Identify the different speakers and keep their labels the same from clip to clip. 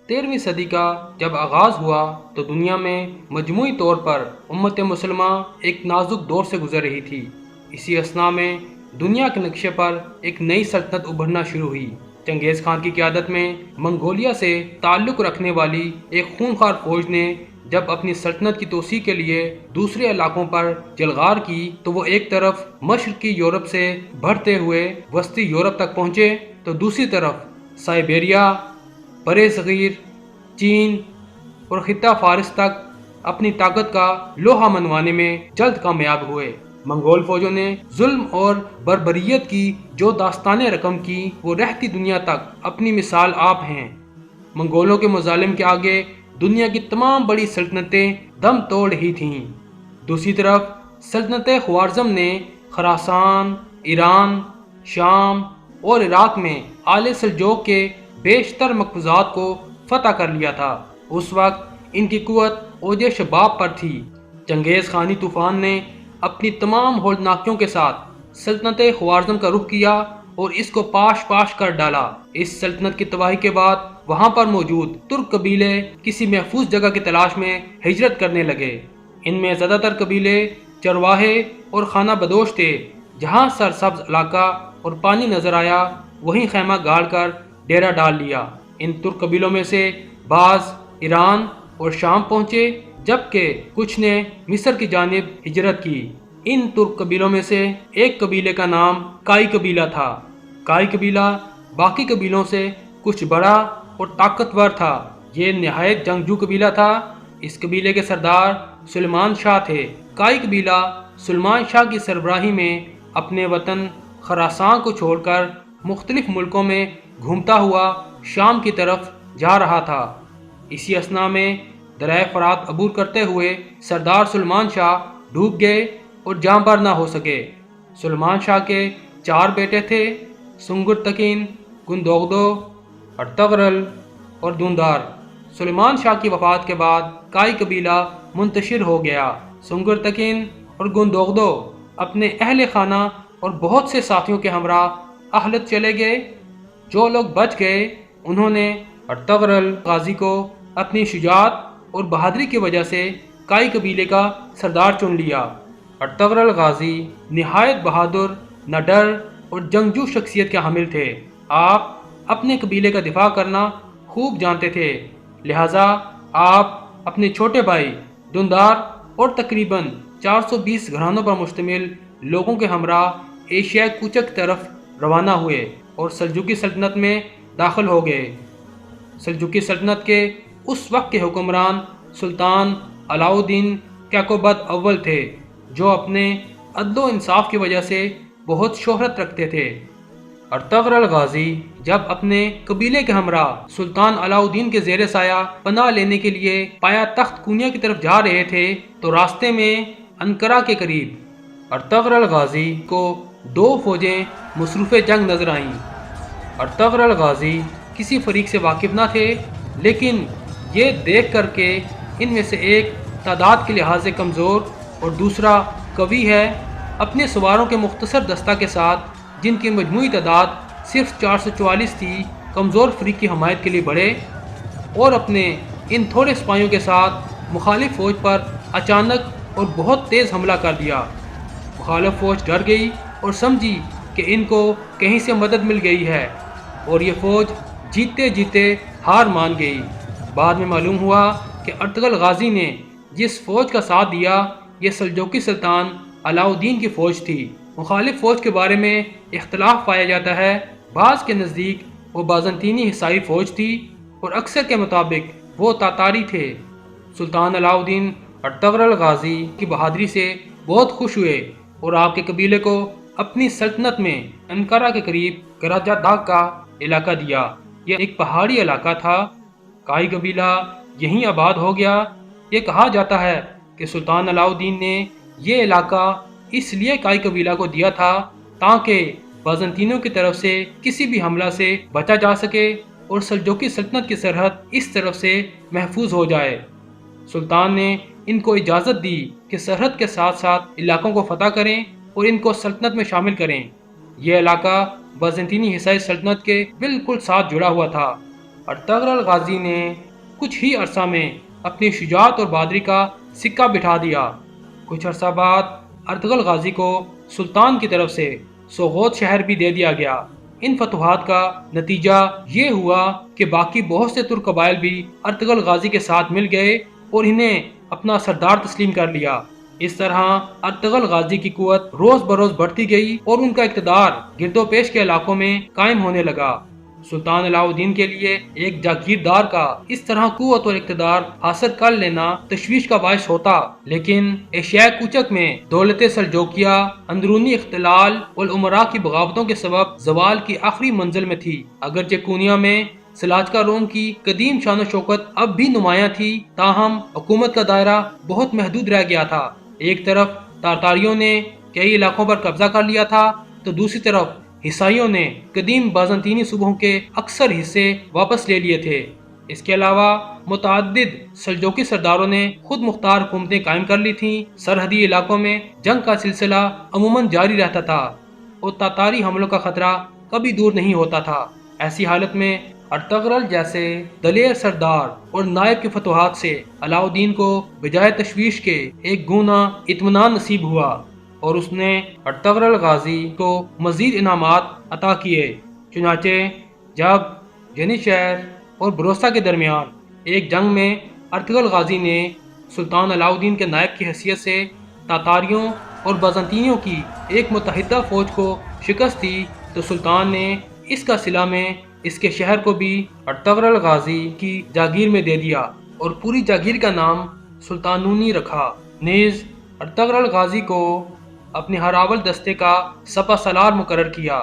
Speaker 1: 13ویں صدی کا جب آغاز ہوا تو دنیا میں مجموعی طور پر امت مسلمہ ایک نازک دور سے گزر رہی تھی۔ اسی اثناء میں دنیا کے نقشے پر ایک نئی سلطنت ابھرنا شروع ہوئی۔ چنگیز خان کی قیادت میں منگولیا سے تعلق رکھنے والی ایک خونخوار فوج نے جب اپنی سلطنت کی توسیع کے لیے دوسرے علاقوں پر جلغار کی تو وہ ایک طرف مشرقی یورپ سے بڑھتے ہوئے وسطی یورپ تک پہنچے تو دوسری طرف سائبیریا، برِ صغیر، چین اور خطہ فارس تک اپنی طاقت کا لوہا منوانے میں جلد کامیاب ہوئے۔ منگول فوجوں نے ظلم اور بربریت کی جو داستانیں رقم کی وہ رہتی دنیا تک اپنی مثال آپ ہیں۔ منگولوں کے مظالم کے آگے دنیا کی تمام بڑی سلطنتیں دم توڑ رہی تھیں۔ دوسری طرف سلطنت خوارزم نے خراسان، ایران، شام اور عراق میں آل سلجوق کے بیشتر مقبوضات کو فتح کر لیا تھا۔ اس وقت ان کی قوت اوج شباب پر تھی۔ چنگیز خانی طوفان نے اپنی تمام ہولناکیوں کے ساتھ سلطنت خوارزم کا رخ کیا اور اس کو پاش پاش کر ڈالا۔ اس سلطنت کی تباہی کے بعد وہاں پر موجود ترک قبیلے کسی محفوظ جگہ کی تلاش میں ہجرت کرنے لگے۔ ان میں زیادہ تر قبیلے چرواہے اور خانہ بدوش تھے۔ جہاں سرسبز علاقہ اور پانی نظر آیا وہیں خیمہ گاڑ کر ڈیرا ڈال لیا۔ ان ترک قبیلوں میں سے بعض ایران اور شام پہنچے جبکہ کچھ نے مصر کی جانب ہجرت کی۔ ان ترک قبیلوں میں سے ایک قبیلے کا نام کائی قبیلہ تھا۔ کائی قبیلہ باقی قبیلوں سے کچھ بڑا اور طاقتور تھا۔ یہ نہایت جنگجو قبیلہ تھا۔ اس قبیلے کے سردار سلیمان شاہ تھے۔ کائی قبیلہ سلیمان شاہ کی سربراہی میں اپنے وطن خراسان کو چھوڑ کر مختلف ملکوں میں گھومتا ہوا شام کی طرف جا رہا تھا۔ اسی اثناء میں دریائے فرات عبور کرتے ہوئے سردار سلیمان شاہ ڈوب گئے اور جاں بر نہ ہو سکے۔ سلیمان شاہ کے 4 بیٹے تھے: سنگر تکین، گندوغدو، ارطغرل اور دوندار۔ سلیمان شاہ کی وفات کے بعد کائی قبیلہ منتشر ہو گیا۔ سنگر تکین اور گندوغدو اپنے اہل خانہ اور بہت سے ساتھیوں کے ہمراہ اہلت چلے گئے۔ جو لوگ بچ گئے انہوں نے ارطغرل غازی کو اپنی شجاعت اور بہادری کی وجہ سے کائی قبیلے کا سردار چن لیا۔ ارطغرل غازی نہایت بہادر، نڈر اور جنگجو شخصیت کے حامل تھے۔ آپ اپنے قبیلے کا دفاع کرنا خوب جانتے تھے، لہٰذا آپ اپنے چھوٹے بھائی دوندار اور تقریباً 420 گھرانوں پر مشتمل لوگوں کے ہمراہ ایشیا کوچک طرف روانہ ہوئے اور سلجوقی سلطنت میں داخل ہو گئے۔ سلجوقی سلطنت کے اس وقت کے حکمران سلطان علاء الدین کیقوباد اول تھے، جو اپنے عدل و انصاف کی وجہ سے بہت شہرت رکھتے تھے۔ ارطغرل غازی جب اپنے قبیلے کے ہمراہ سلطان علاء الدین کے زیر سایہ پناہ لینے کے لیے پایا تخت کونیا کی طرف جا رہے تھے تو راستے میں انقرہ کے قریب ارطغرل غازی کو 2 فوجیں مصروف جنگ نظر آئیں۔ ارطغرل غازی کسی فریق سے واقف نہ تھے، لیکن یہ دیکھ کر کہ ان میں سے ایک تعداد کے لحاظ سے کمزور اور دوسرا قوی ہے، اپنے سواروں کے مختصر دستہ کے ساتھ جن کی مجموعی تعداد صرف 444 تھی، کمزور فریق کی حمایت کے لیے بڑھے اور اپنے ان تھوڑے سپاہیوں کے ساتھ مخالف فوج پر اچانک اور بہت تیز حملہ کر دیا۔ مخالف فوج ڈر گئی اور سمجھی کہ ان کو کہیں سے مدد مل گئی ہے اور یہ فوج جیتے جیتے ہار مان گئی۔ بعد میں معلوم ہوا کہ ارطغرل غازی نے جس فوج کا ساتھ دیا یہ سلجوقی سلطان علاء الدین کی فوج تھی۔ مخالف فوج کے بارے میں اختلاف پایا جاتا ہے، بعض کے نزدیک وہ بازنطینی حصائی فوج تھی اور اکثر کے مطابق وہ تاتاری تھے۔ سلطان علاء الدین ارطغرل غازی کی بہادری سے بہت خوش ہوئے اور آپ کے قبیلے کو اپنی سلطنت میں انقرہ کے قریب گراجہ داغ کا علاقہ دیا۔ یہ ایک پہاڑی علاقہ تھا۔ کائی قبیلہ یہیں آباد ہو گیا۔ یہ کہا جاتا ہے کہ سلطان علاء الدین نے یہ علاقہ اس لیے کائی قبیلہ کو دیا تھا تاکہ بازنطینوں کی طرف سے کسی بھی حملہ سے بچا جا سکے اور سلجوقی سلطنت کی سرحد اس طرف سے محفوظ ہو جائے۔ سلطان نے ان کو اجازت دی کہ سرحد کے ساتھ ساتھ علاقوں کو فتح کریں اور ان کو سلطنت میں شامل کریں۔ یہ علاقہ بازنطینی حصائی سلطنت کے بالکل ساتھ جڑا ہوا تھا۔ ارطغرل غازی نے کچھ ہی عرصہ میں اپنی شجاعت اور بہادری کا سکہ بٹھا دیا۔ کچھ عرصہ بعد ارطغرل غازی کو سلطان کی طرف سے سوغوت شہر بھی دے دیا گیا۔ ان فتوحات کا نتیجہ یہ ہوا کہ باقی بہت سے ترک قبائل بھی ارطغرل غازی کے ساتھ مل گئے اور انہیں اپنا سردار تسلیم کر لیا۔ اس طرح ارطغرل غازی کی قوت روز بروز بڑھتی گئی اور ان کا اقتدار گرد و پیش کے علاقوں میں قائم ہونے لگا۔ سلطان علاء الدین کے لیے ایک جاگیردار کا اس طرح قوت اور اقتدار حاصل کر لینا تشویش کا باعث ہوتا، لیکن ایشیائے کوچک میں دولت سلجوقیہ اندرونی اختلال اور امراء کی بغاوتوں کے سبب زوال کی آخری منزل میں تھی۔ اگرچہ کونیا میں سلاجقہ روم کی قدیم شان و شوکت اب بھی نمایاں تھی، تاہم حکومت کا دائرہ بہت محدود رہ گیا تھا۔ ایک طرف تاتاریوں نے کئی علاقوں پر قبضہ کر لیا تھا تو دوسری طرف عیسائیوں نے قدیم بازنطینی صوبوں کے اکثر حصے واپس لے لیے تھے۔ اس کے علاوہ متعدد سلجوقی سرداروں نے خود مختار حکومتیں قائم کر لی تھیں۔ سرحدی علاقوں میں جنگ کا سلسلہ عموماً جاری رہتا تھا اور تاتاری حملوں کا خطرہ کبھی دور نہیں ہوتا تھا۔ ایسی حالت میں ارطغرل جیسے دلیر سردار اور نائب کی فتوحات سے علاء الدین کو بجائے تشویش کے ایک گونا اطمینان نصیب ہوا اور اس نے ارطغرل غازی کو مزید انعامات عطا کیے۔ چنانچہ جب جنیشہر اور بروسا کے درمیان ایک جنگ میں ارطغرل غازی نے سلطان علاء الدین کے نائب کی حیثیت سے تاتاریوں اور بازنطینیوں کی ایک متحدہ فوج کو شکست دی تو سلطان نے اس کا صلہ میں اس کے شہر کو بھی ارطغرل غازی کی جاگیر میں دے دیا اور پوری جاگیر کا نام سلطانونی رکھا۔ نیز ارطغرل غازی کو اپنے ہراول دستے کا سپہ سالار مقرر کیا۔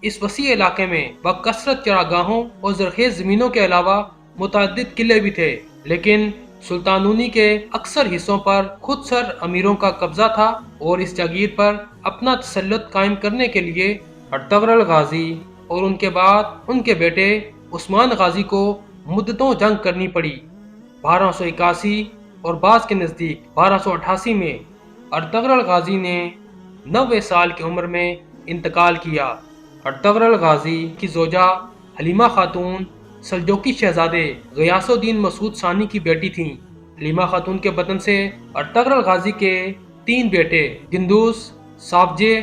Speaker 1: اس وسیع علاقے میں بکثرت چراگاہوں اور زرخیز زمینوں کے علاوہ متعدد قلعے بھی تھے، لیکن سلطانونی کے اکثر حصوں پر خود سر امیروں کا قبضہ تھا اور اس جاگیر پر اپنا تسلط قائم کرنے کے لیے ارطغرل غازی اور ان کے بعد ان کے بیٹے عثمان غازی کو مدتوں جنگ کرنی پڑی۔ 1281 اور بعض کے نزدیک 1288 میں ارطغرل غازی نے 90 سال کی عمر میں انتقال کیا۔ ارطغرل غازی کی زوجہ حلیمہ خاتون سلجوقی شہزادے غیاث الدین مسعود ثانی کی بیٹی تھیں۔ حلیمہ خاتون کے بدن سے ارطغرل غازی کے 3 بیٹے گندوس، سافجے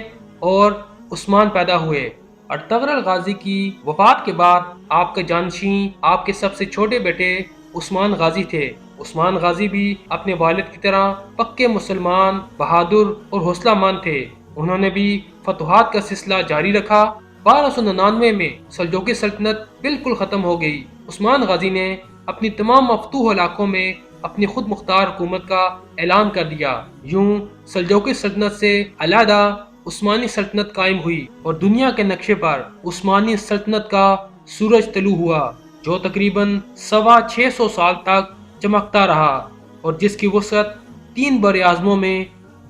Speaker 1: اور عثمان پیدا ہوئے۔ ارطغرل غازی کی وفات کے بعد آپ کے جانشین آپ کے سب سے چھوٹے بیٹے عثمان غازی تھے۔ عثمان غازی بھی اپنے والد کی طرح پکے مسلمان، بہادر اور حوصلہ مند تھے۔ انہوں نے بھی فتوحات کا سلسلہ جاری رکھا۔ 1299 میں سلجوقی سلطنت بالکل ختم ہو گئی۔ عثمان غازی نے اپنی تمام مفتوح علاقوں میں اپنی خود مختار حکومت کا اعلان کر دیا۔ یوں سلجوقی سلطنت سے علیحدہ عثمانی سلطنت قائم ہوئی اور دنیا کے نقشے پر عثمانی سلطنت کا سورج طلوع ہوا، جو تقریباً 650 سال تک چمکتا رہا اور جس کی وسعت 3 براعظموں میں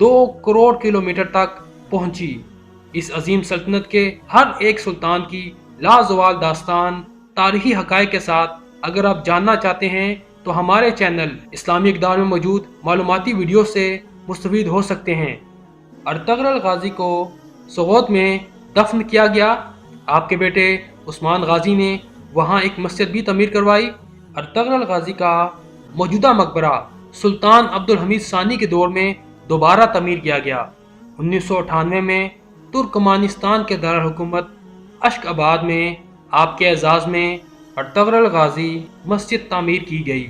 Speaker 1: 2 کروڑ کلومیٹر تک پہنچی۔ اس عظیم سلطنت کے ہر ایک سلطان کی لازوال داستان تاریخی حقائق کے ساتھ اگر آپ جاننا چاہتے ہیں تو ہمارے چینل اسلامی اقدار میں موجود معلوماتی ویڈیو سے مستفید ہو سکتے ہیں۔ ارطغرل غازی کو سوغوت میں دفن کیا گیا۔ آپ کے بیٹے عثمان غازی نے وہاں ایک مسجد بھی تعمیر کروائی۔ ارطغرل غازی کا موجودہ مقبرہ سلطان عبدالحمید ثانی کے دور میں دوبارہ تعمیر کیا گیا۔ 1998 میں ترکمانستان کے دارالحکومت اشک آباد میں آپ کے اعزاز میں ارطغرل غازی مسجد تعمیر کی گئی۔